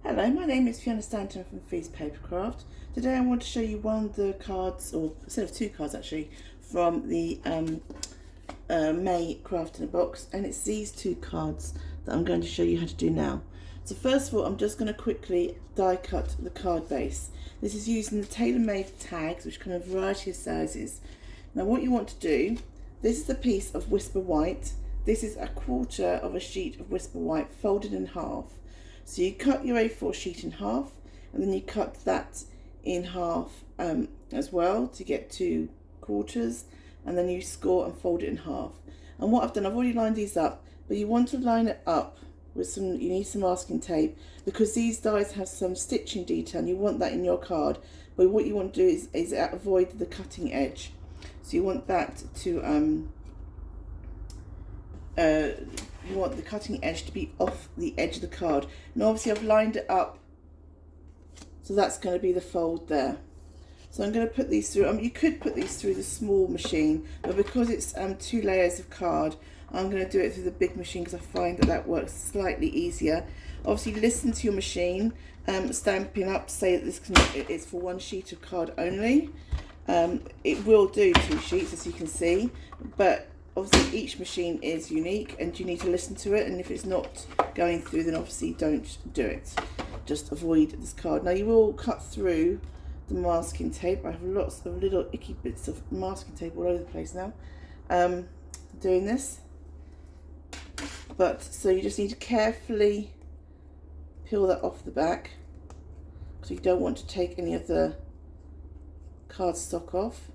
Hello, my name is Fiona Stanton from Papercraft. Today I want to show you one of the cards, or instead of two cards actually, from the May Craft in a Box, and it's these two cards that I'm going to show you how to do now. So first of all, I'm just going to quickly die cut the card base. This is using the tailor-made tags, which come in a variety of sizes. Now what you want to do, this is a piece of Whisper White. This is a quarter of a sheet of Whisper White folded in half. So you cut your A4 sheet in half, and then you cut that in half as well to get 2 quarters, and then you score and fold it in half. And what I've done, I've already lined these up, but you want to line it up with you need some masking tape, because these dies have some stitching detail and you want that in your card. But what you want to do is avoid the cutting edge. So you want that to you want the cutting edge to be off the edge of the card. And obviously I've lined it up, so that's going to be the fold there. So I'm going to put these through. You could put these through the small machine, but because it's 2 layers of card, I'm going to do it through the big machine because I find that works slightly easier. Obviously listen to your machine, stamping up, say that this is for 1 sheet of card only. It will do 2 sheets, as you can see, but obviously each machine is unique and you need to listen to it, and if it's not going through, then obviously don't do it. Just avoid this card. Now you will cut through the masking tape. I have lots of little icky bits of masking tape all over the place now doing this. But so you just need to carefully peel that off the back, because you don't want to take any of the cardstock off.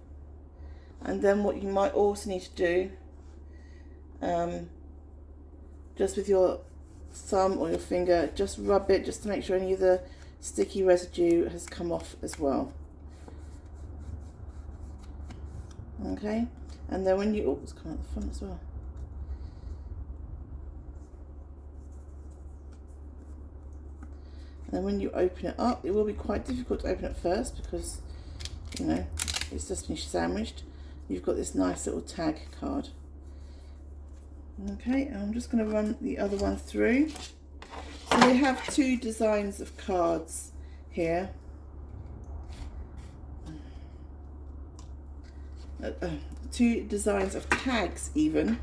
And then what you might also need to do, just with your thumb or your finger, just rub it just to make sure any of the sticky residue has come off as well. Okay, and then when you, oh, it's come out the front as well. And then when you open it up, it will be quite difficult to open it first because, you know, it's just been sandwiched. You've got this nice little tag card. Okay, and I'm just going to run the other one through. So we have 2 designs of cards here. 2 designs of tags even.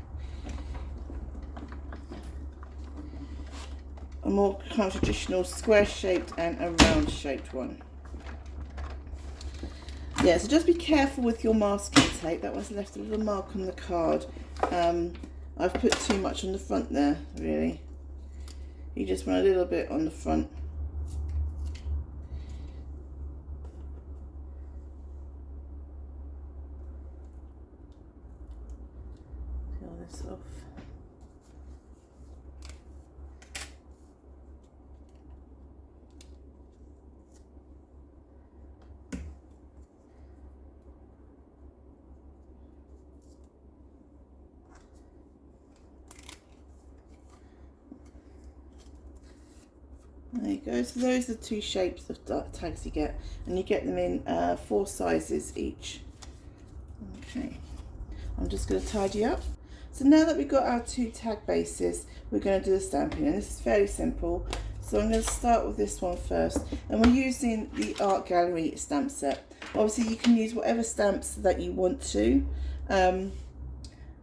A more kind of traditional square shaped and a round shaped one. Yeah, so just be careful with your masking tape. That one's left a little mark on the card. I've put too much on the front there, really. You just want a little bit on the front. Peel this off. There you go. So those are the 2 shapes of tags you get, and you get them in 4 sizes each. Okay, I'm just going to tidy up. So now that we've got our 2 tag bases, we're going to do the stamping, and this is fairly simple. So I'm going to start with this one first, and we're using the Art Gallery stamp set. Obviously you can use whatever stamps that you want to, and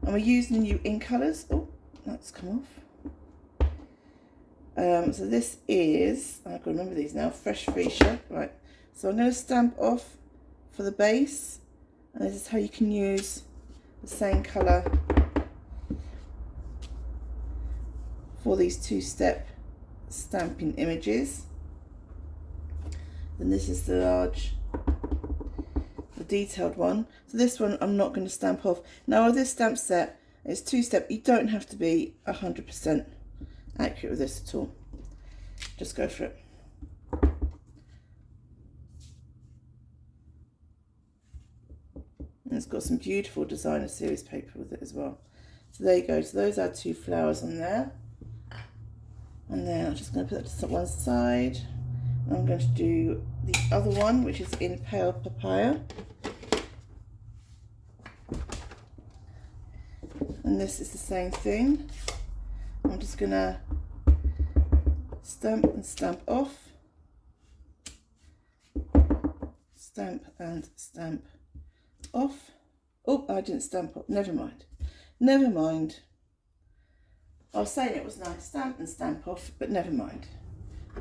we're using new ink colours. Oh, that's come off. So this is, I've got to remember these now, Fresh Freesia. Right, so I'm going to stamp off for the base, and this is how you can use the same colour for these 2-step stamping images. Then this is the large, the detailed one. So this one I'm not going to stamp off. Now with this stamp set, it's 2-step. You don't have to be 100% accurate with this at all. Just go for it. And it's got some beautiful designer series paper with it as well. So there you go. So those are 2 flowers on there. And then I'm just going to put that to one side. And I'm going to do the other one, which is in Pale Papaya. And this is the same thing. I'm just going to stamp and stamp off. stamp and stamp off. Oh, I didn't stamp off. Never mind. Never mind. I was saying it was nice. Stamp and stamp off, but never mind.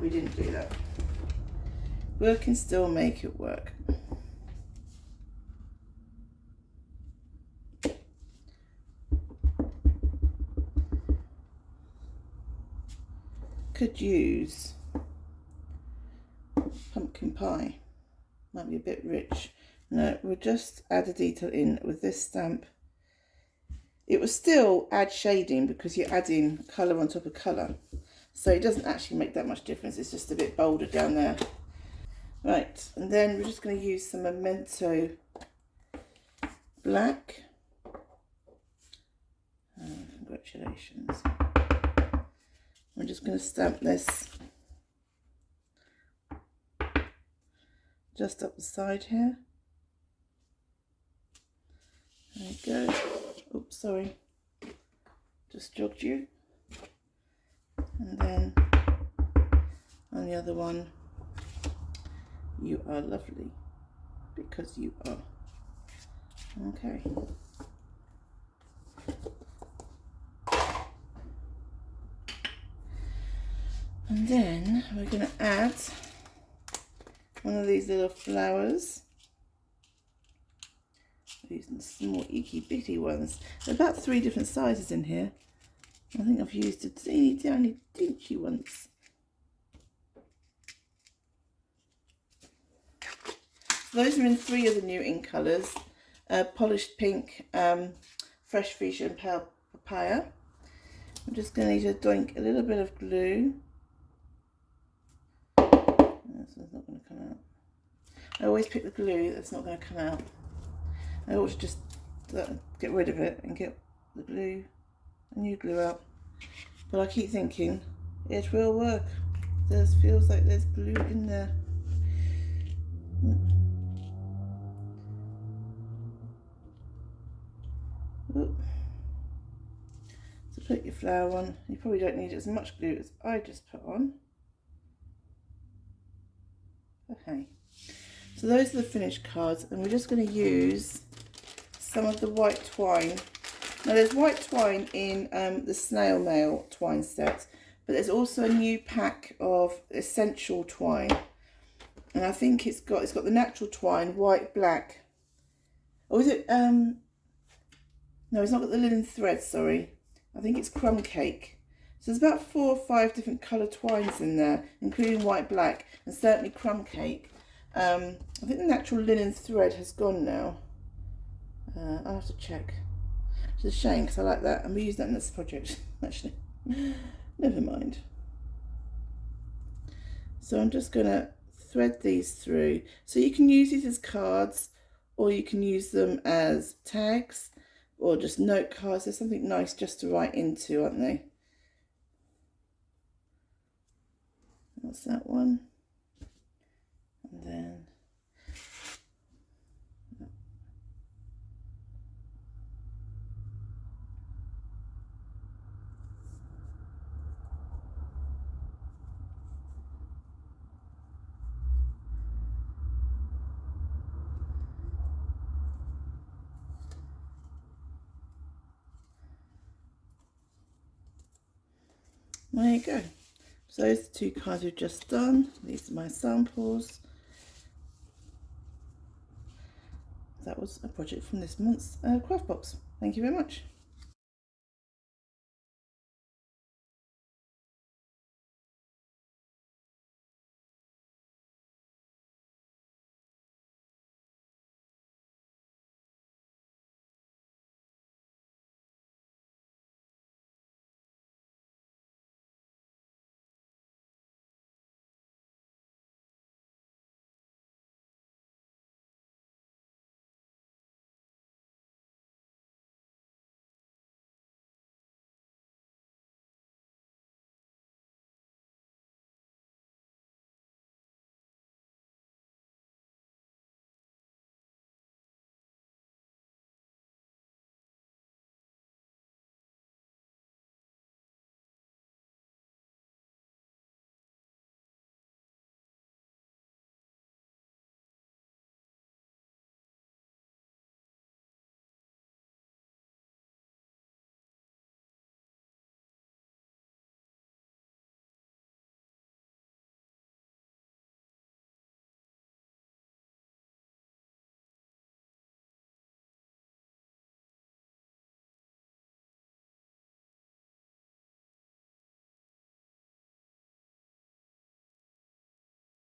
We didn't do that. We can still make it work. Could use pumpkin pie. Might be a bit rich. No, we'll just add a detail in with this stamp. It will still add shading because you're adding colour on top of colour. So it doesn't actually make that much difference. It's just a bit bolder down there. Right, and then we're just going to use some Memento Black. Congratulations. I'm just going to stamp this just up the side here. There you go. Oops, sorry. Just jogged you. And then on the other one, you are lovely because you are. Okay. And then we're going to add one of these little flowers. Using small itty bitty ones. There are about 3 different sizes in here. I think I've used the teeny tiny dinchy ones. So those are in 3 of the new ink colours. Polished pink, fresh fuchsia and pale papaya. I'm just going to need to doink a little bit of glue. This one's not going to come out. I always pick the glue that's not going to come out. I ought to just get rid of it and get the glue, the new glue out. But I keep thinking it will work. There feels like there's glue in there. Ooh. So put your flower on. You probably don't need as much glue as I just put on. Okay. So those are the finished cards, and we're just going to use some of the white twine. Now there's white twine in the snail mail twine set, but there's also a new pack of essential twine, and I think it's got the natural twine, white, black. Or is it no, it's not got the linen thread, sorry. I think it's crumb cake. So there's about 4 or 5 different colour twines in there, including white, black, and certainly crumb cake. I think the natural linen thread has gone now. I'll have to check. It's a shame because I like that, and we use that in this project actually. Never mind. So I'm just going to thread these through. So you can use these as cards, or you can use them as tags, or just note cards. There's something nice just to write into, aren't they? That's that one. And then there you go. So those are the 2 cards we've just done. These are my samples. That was a project from this month's craft box. Thank you very much.